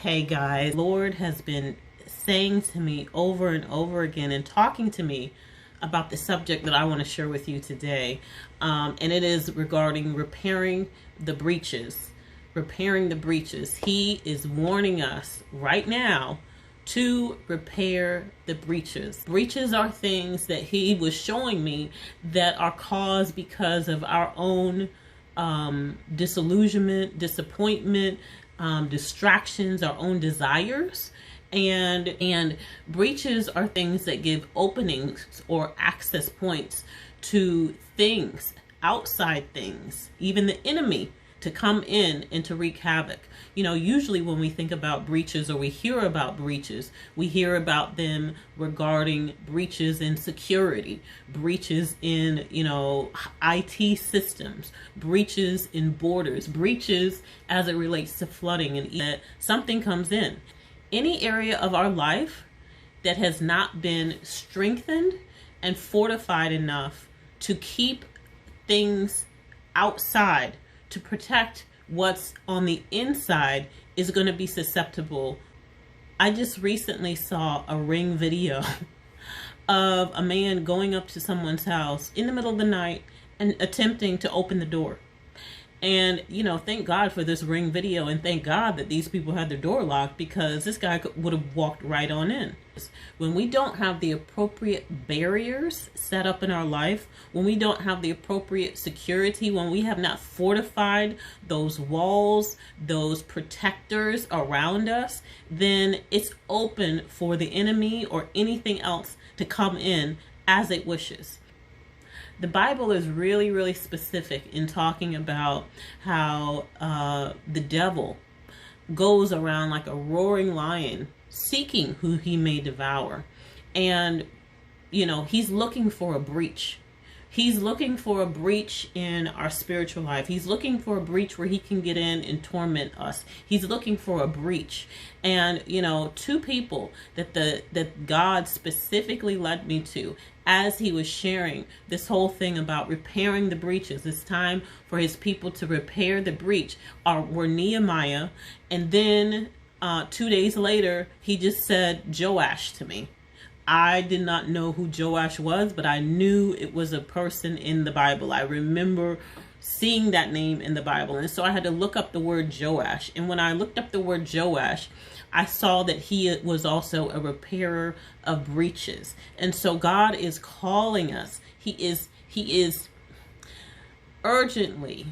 Hey guys, Lord has been saying to me over and over again and talking to me about the subject that I want to share with you today. And it is regarding repairing the breaches. Repairing the breaches. He is warning us right now to repair the breaches. Breaches are things that he was showing me that are caused because of our own disillusionment, disappointment, distractions, our own desires. And breaches are things that give openings or access points to things, outside things, even the enemy, to come in and to wreak havoc. You know, usually when we think about breaches or we hear about breaches, we hear about them regarding breaches in security, breaches in, IT systems, breaches in borders, breaches as it relates to flooding, and that something comes in. Any area of our life that has not been strengthened and fortified enough to keep things outside, to protect what's on the inside, is going to be susceptible. I just recently saw a Ring video of a man going up to someone's house in the middle of the night and attempting to open the door. And, thank God for this Ring video, and thank God that these people had their door locked, because this guy would have walked right on in. When we don't have the appropriate barriers set up in our life, when we don't have the appropriate security, when we have not fortified those walls, those protectors around us, then it's open for the enemy or anything else to come in as it wishes. The Bible is really, really specific in talking about how the devil goes around like a roaring lion, seeking who he may devour. And, he's looking for a breach. He's looking for a breach in our spiritual life. He's looking for a breach where he can get in and torment us. He's looking for a breach. And, two people that God specifically led me to as he was sharing this whole thing about repairing the breaches. It's time for his people to repair the breach were Nehemiah. And then 2 days later, he just said Joash to me. I did not know who Joash was, but I knew it was a person in the Bible. I remember seeing that name in the Bible. And so I had to look up the word Joash. And when I looked up the word Joash, I saw that he was also a repairer of breaches. And so God is calling us. He is urgently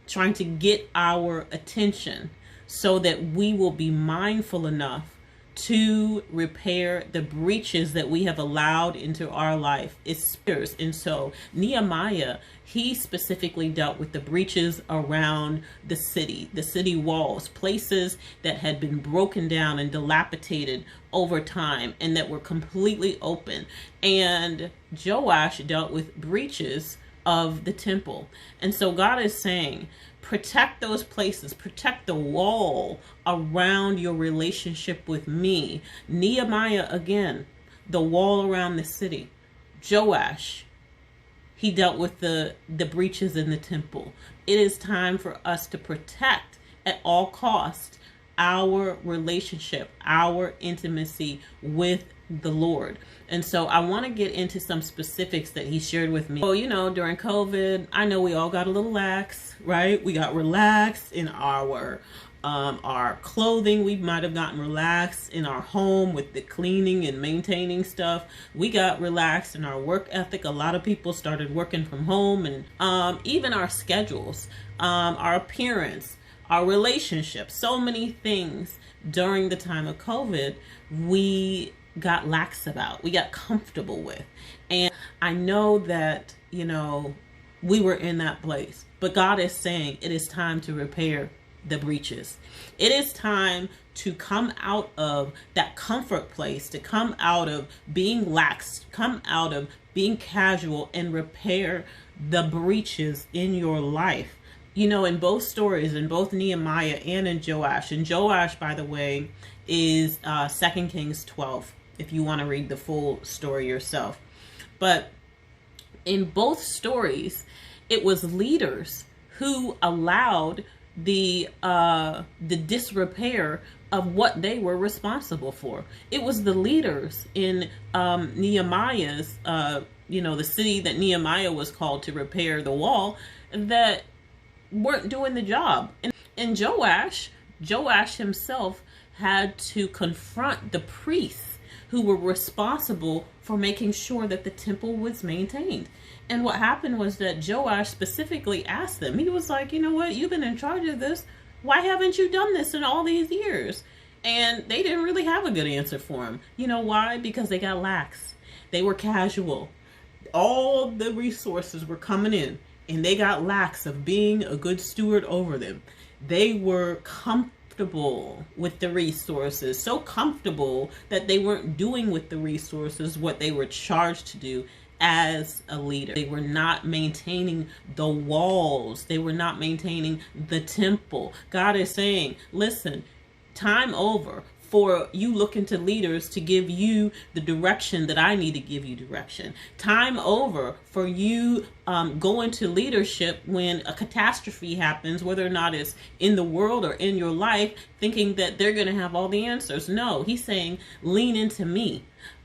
trying to get our attention so that we will be mindful enough to repair the breaches that we have allowed into our life. It's spirits. And so Nehemiah, he specifically dealt with the breaches around the city walls, places that had been broken down and dilapidated over time and that were completely open. And Joash dealt with breaches of the temple. And so God is saying, protect those places, protect the wall around your relationship with me. Nehemiah, again, the wall around the city. Joash, he dealt with the breaches in the temple. It is time for us to protect at all costs our relationship, our intimacy with the Lord. And so I want to get into some specifics that he shared with me. So, during COVID, I know we all got a little lax, right? We got relaxed in our clothing. We might have gotten relaxed in our home with the cleaning and maintaining stuff. We got relaxed in our work ethic. A lot of people started working from home, and even our schedules, our appearance, our relationships, so many things during the time of COVID, we got lax about, we got comfortable with. And I know that, we were in that place, but God is saying it is time to repair the breaches. It is time to come out of that comfort place, to come out of being lax, come out of being casual, and repair the breaches in your life. In both stories, in both Nehemiah and in Joash. And Joash, by the way, is 2 Kings 12, if you want to read the full story yourself. But in both stories, it was leaders who allowed the disrepair of what they were responsible for. It was the leaders in Nehemiah's, the city that Nehemiah was called to repair the wall, that weren't doing the job. And Joash himself had to confront the priests who were responsible for making sure that the temple was maintained. And what happened was that Joash specifically asked them, he was like, you know what, you've been in charge of this. Why haven't you done this in all these years? And they didn't really have a good answer for him. You know why? Because they got lax. They were casual. All the resources were coming in, and they got lax of being a good steward over them. They were comfortable with the resources, so comfortable that they weren't doing with the resources what they were charged to do as a leader. They were not maintaining the walls. They were not maintaining the temple. God is saying, listen, time over for you looking to leaders to give you the direction that I need to give you direction. Time over for you going to leadership when a catastrophe happens, whether or not it's in the world or in your life, thinking that they're going to have all the answers. No, he's saying, lean into me.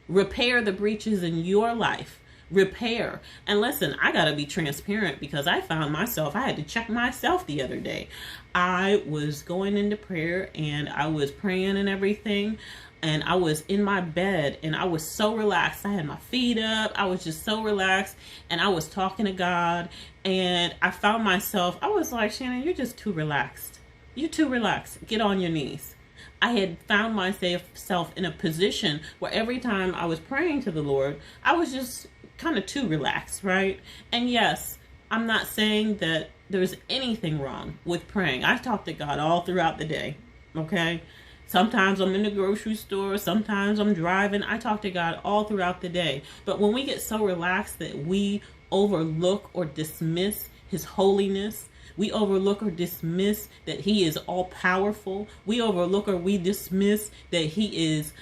Repair the breaches in your life. Repair. And listen, I got to be transparent, because I found myself, I had to check myself the other day. I was going into prayer and I was praying and everything, and I was in my bed and I was so relaxed. I had my feet up. I was just so relaxed, and I was talking to God, and I found myself, I was like, Shannon, you're just too relaxed. You're too relaxed. Get on your knees. I had found myself in a position where every time I was praying to the Lord, I was just kind of too relaxed, right? And yes, I'm not saying that there's anything wrong with praying. I talk to God all throughout the day, okay? Sometimes I'm in the grocery store, sometimes I'm driving. I talk to God all throughout the day. But when we get so relaxed that we overlook or dismiss his holiness, we overlook or dismiss that he is all powerful, we overlook or we dismiss that he is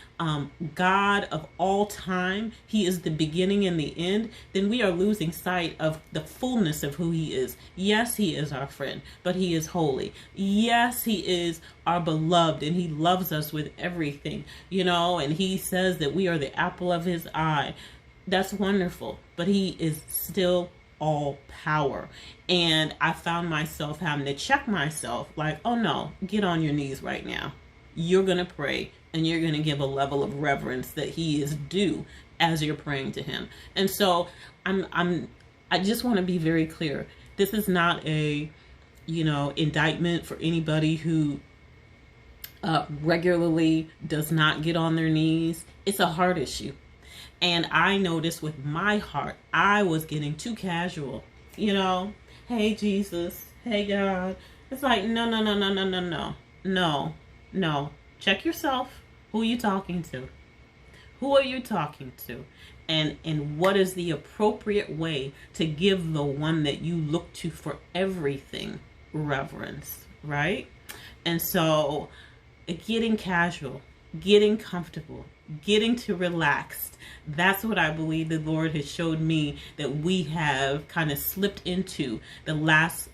God of all time, he is the beginning and the end, then we are losing sight of the fullness of who he is. Yes, he is our friend, but he is holy. Yes, he is our beloved, and he loves us with everything, and he says that we are the apple of his eye. That's wonderful, but he is still all power. And I found myself having to check myself, like, oh no, get on your knees right now. You're going to pray, and you're going to give a level of reverence that he is due as you're praying to him. And so I just want to be very clear. This is not a, indictment for anybody who regularly does not get on their knees. It's a heart issue. And I noticed with my heart, I was getting too casual. Hey, Jesus. Hey, God. It's like, no. Check yourself. Who are you talking to? Who are you talking to? And what is the appropriate way to give the one that you look to for everything reverence, right? And so getting casual, getting comfortable, getting to relaxed, that's what I believe the Lord has showed me that we have kind of slipped into the last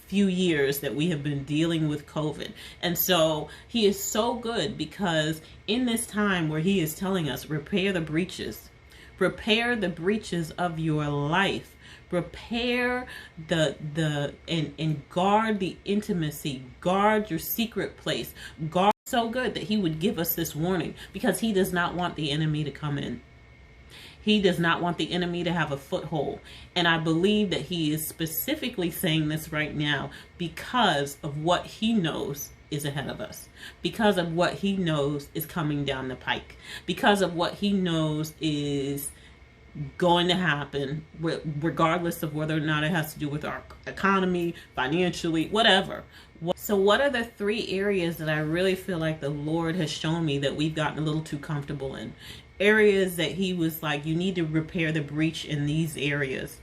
few years that we have been dealing with COVID. And so he is so good, because in this time where he is telling us, repair the breaches of your life, repair and guard the intimacy, guard your secret place, guard. So good that he would give us this warning, because he does not want the enemy to come in. He does not want the enemy to have a foothold. And I believe that he is specifically saying this right now because of what he knows is ahead of us, because of what he knows is coming down the pike, because of what he knows is going to happen, regardless of whether or not it has to do with our economy, financially, whatever. So what are the 3 areas that I really feel like the Lord has shown me that we've gotten a little too comfortable in? Areas that he was like, you need to repair the breach in these areas.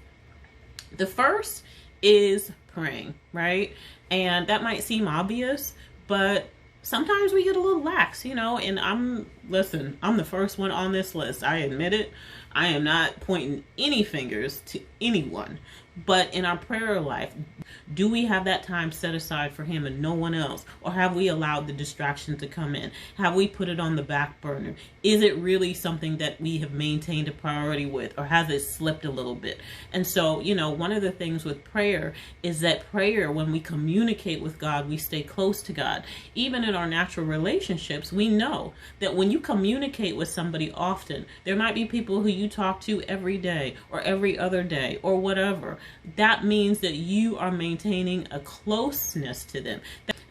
The first is praying, right? And that might seem obvious, but sometimes we get a little lax, and I'm the first one on this list. I admit it. I am not pointing any fingers to anyone, But in our prayer life, do we have that time set aside for him and no one else? Or have we allowed the distraction to come in? Have we put it on the back burner? Is it really something that we have maintained a priority with, or has it slipped a little bit? And so, one of the things with prayer is that prayer, when we communicate with God, we stay close to God. Even in our natural relationships, we know that when you communicate with somebody often, there might be people who you talk to every day or every other day or whatever. That means that you are maintaining a closeness to them.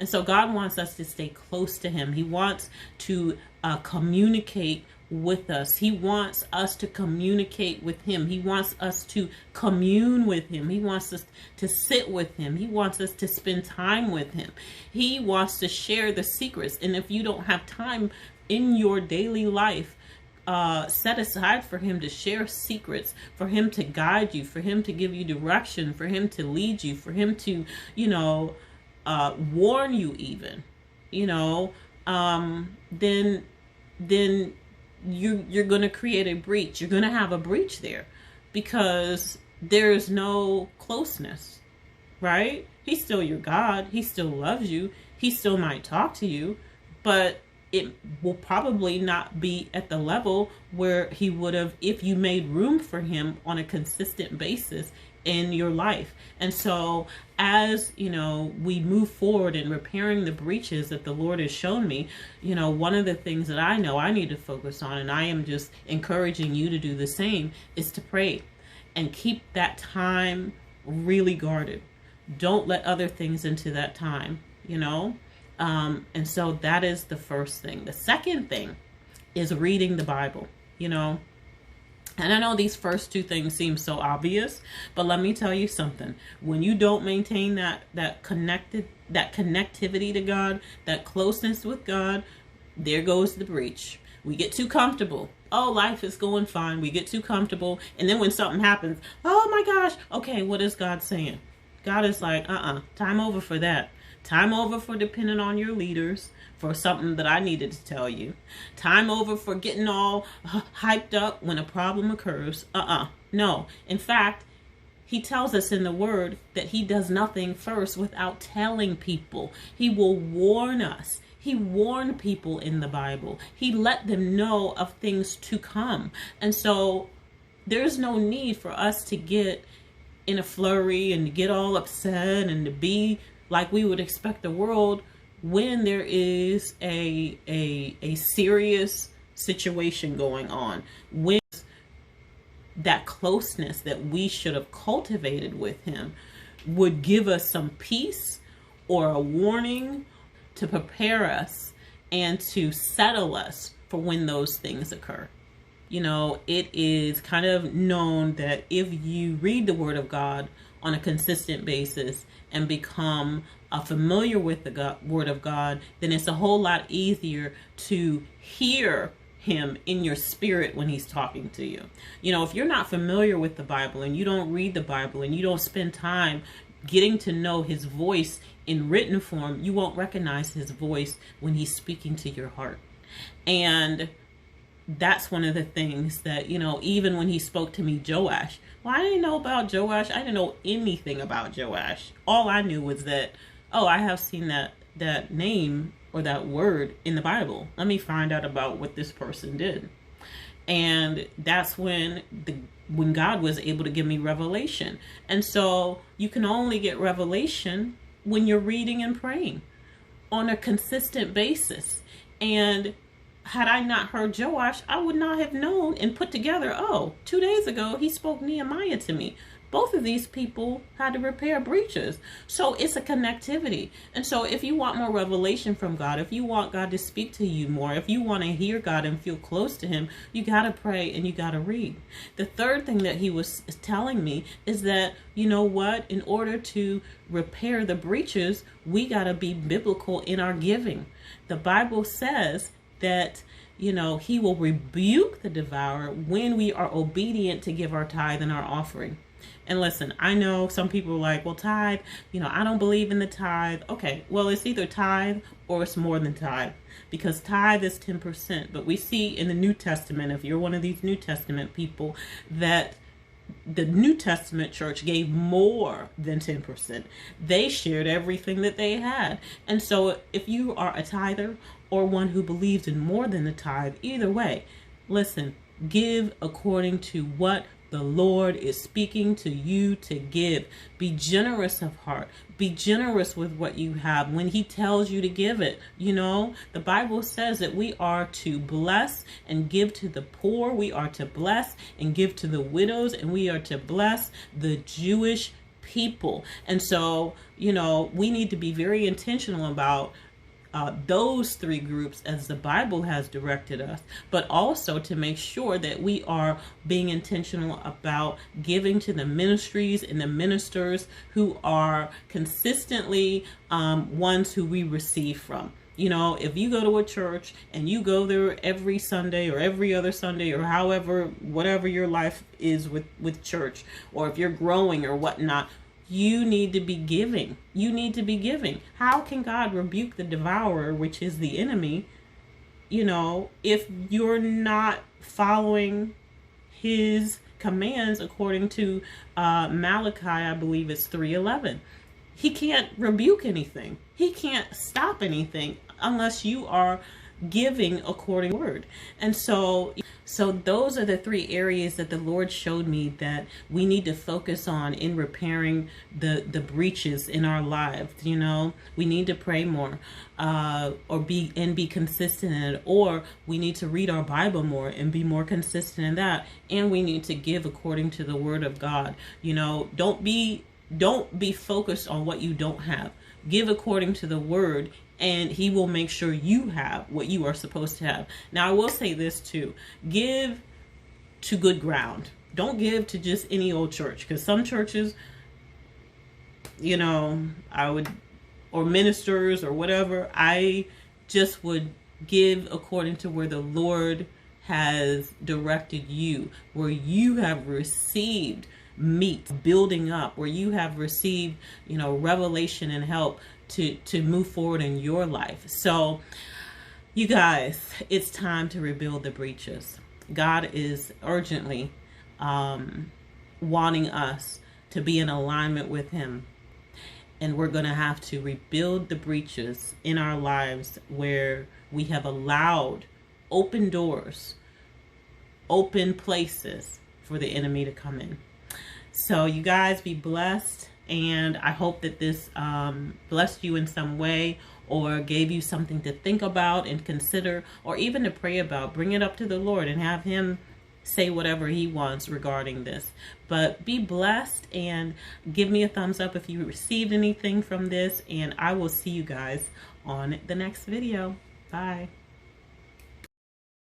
And so God wants us to stay close to him. He wants to communicate with us. He wants us to communicate with him. He wants us to commune with him. He wants us to sit with him. He wants us to spend time with him. He wants to share the secrets. And if you don't have time in your daily life set aside for him to share secrets, for him to guide you, for him to give you direction, for him to lead you, for him to, warn you even, then you're going to create a breach. You're going to have a breach there because there's no closeness, right? He's still your God. He still loves you. He still might talk to you, but it will probably not be at the level where he would have if you made room for him on a consistent basis in your life. And so as we move forward in repairing the breaches that the Lord has shown me, one of the things that I know I need to focus on, and I am just encouraging you to do the same, is to pray and keep that time really guarded. Don't let other things into that time, and so that is the first thing. The second thing is reading the Bible, And I know these first two things seem so obvious, but let me tell you something. When you don't maintain that connectivity to God, that closeness with God, there goes the breach. We get too comfortable. Oh, life is going fine. We get too comfortable. And then when something happens, oh my gosh, okay, what is God saying? God is like, time over for that. Time over for depending on your leaders for something that I needed to tell you. Time over for getting all hyped up when a problem occurs. No. In fact, he tells us in the word that he does nothing first without telling people. He will warn us. He warned people in the Bible. He let them know of things to come. And so there's no need for us to get in a flurry and to get all upset and to be like we would expect the world when there is a serious situation going on, when that closeness that we should have cultivated with him would give us some peace or a warning to prepare us and to settle us for when those things occur. It is kind of known that if you read the Word of God on a consistent basis and become familiar with the Word of God, then it's a whole lot easier to hear him in your spirit when he's talking to you. If you're not familiar with the Bible and you don't read the Bible and you don't spend time getting to know his voice in written form, you won't recognize his voice when he's speaking to your heart. And that's one of the things that, even when he spoke to me, Joash, I didn't know about Joash. I didn't know anything about Joash. All I knew was that, I have seen that name or that word in the Bible. Let me find out about what this person did. And that's when God was able to give me revelation. And so you can only get revelation when you're reading and praying on a consistent basis. And had I not heard Joash, I would not have known and put together, 2 days ago, he spoke Nehemiah to me. Both of these people had to repair breaches. So it's a connectivity. And so if you want more revelation from God, if you want God to speak to you more, if you want to hear God and feel close to him, you got to pray and you got to read. The third thing that he was telling me is that, in order to repair the breaches, we got to be biblical in our giving. The Bible says that, he will rebuke the devourer when we are obedient to give our tithe and our offering. And listen, I know some people are like, well, tithe, I don't believe in the tithe. Okay, well, it's either tithe or it's more than tithe, because tithe is 10%. But we see in the New Testament, if you're one of these New Testament people, that the New Testament church gave more than 10%. They shared everything that they had. And so if you are a tither or one who believes in more than the tithe, either way, listen, give according to what the Lord is speaking to you to give. Be generous of heart. Be generous with what you have when he tells you to give it. You know, the Bible says that we are to bless and give to the poor. We are to bless and give to the widows, and we are to bless the Jewish people. And so, you know, we need to be very intentional about those three groups as the Bible has directed us, but also to make sure that we are being intentional about giving to the ministries and the ministers who are consistently ones who we receive from. You know, if you go to a church and you go there every Sunday or every other Sunday or however, whatever your life is with church, or if you're growing or whatnot, you need to be giving. You need to be giving. How can God rebuke the devourer, which is the enemy, you know, if you're not following his commands according to Malachi, I believe it's 3:11. He can't rebuke anything. He can't stop anything unless you are giving according to the word. And so those are the three areas that the Lord showed me that we need to focus on in repairing the breaches in our lives. You know, we need to pray more, or be consistent in it, or we need to read our Bible more and be more consistent in that. And we need to give according to the word of God. You know, don't be focused on what you don't have. Give according to the word, and he will make sure you have what you are supposed to have. Now, I will say this too. Give to good ground. Don't give to just any old church, because some churches, you know, or ministers or whatever, I just would give according to where the Lord has directed you, where you have received meat, building up, where you have received, you know, revelation and help to move forward in your life. So you guys, it's time to rebuild the breaches. God is urgently wanting us to be in alignment with him. And we're going to have to rebuild the breaches in our lives where we have allowed open doors, open places for the enemy to come in. So you guys, be blessed. And I hope that this blessed you in some way, or gave you something to think about and consider, or even to pray about. Bring it up to the Lord and have him say whatever he wants regarding this. But be blessed, and give me a thumbs up if you received anything from this. And I will see you guys on the next video. Bye.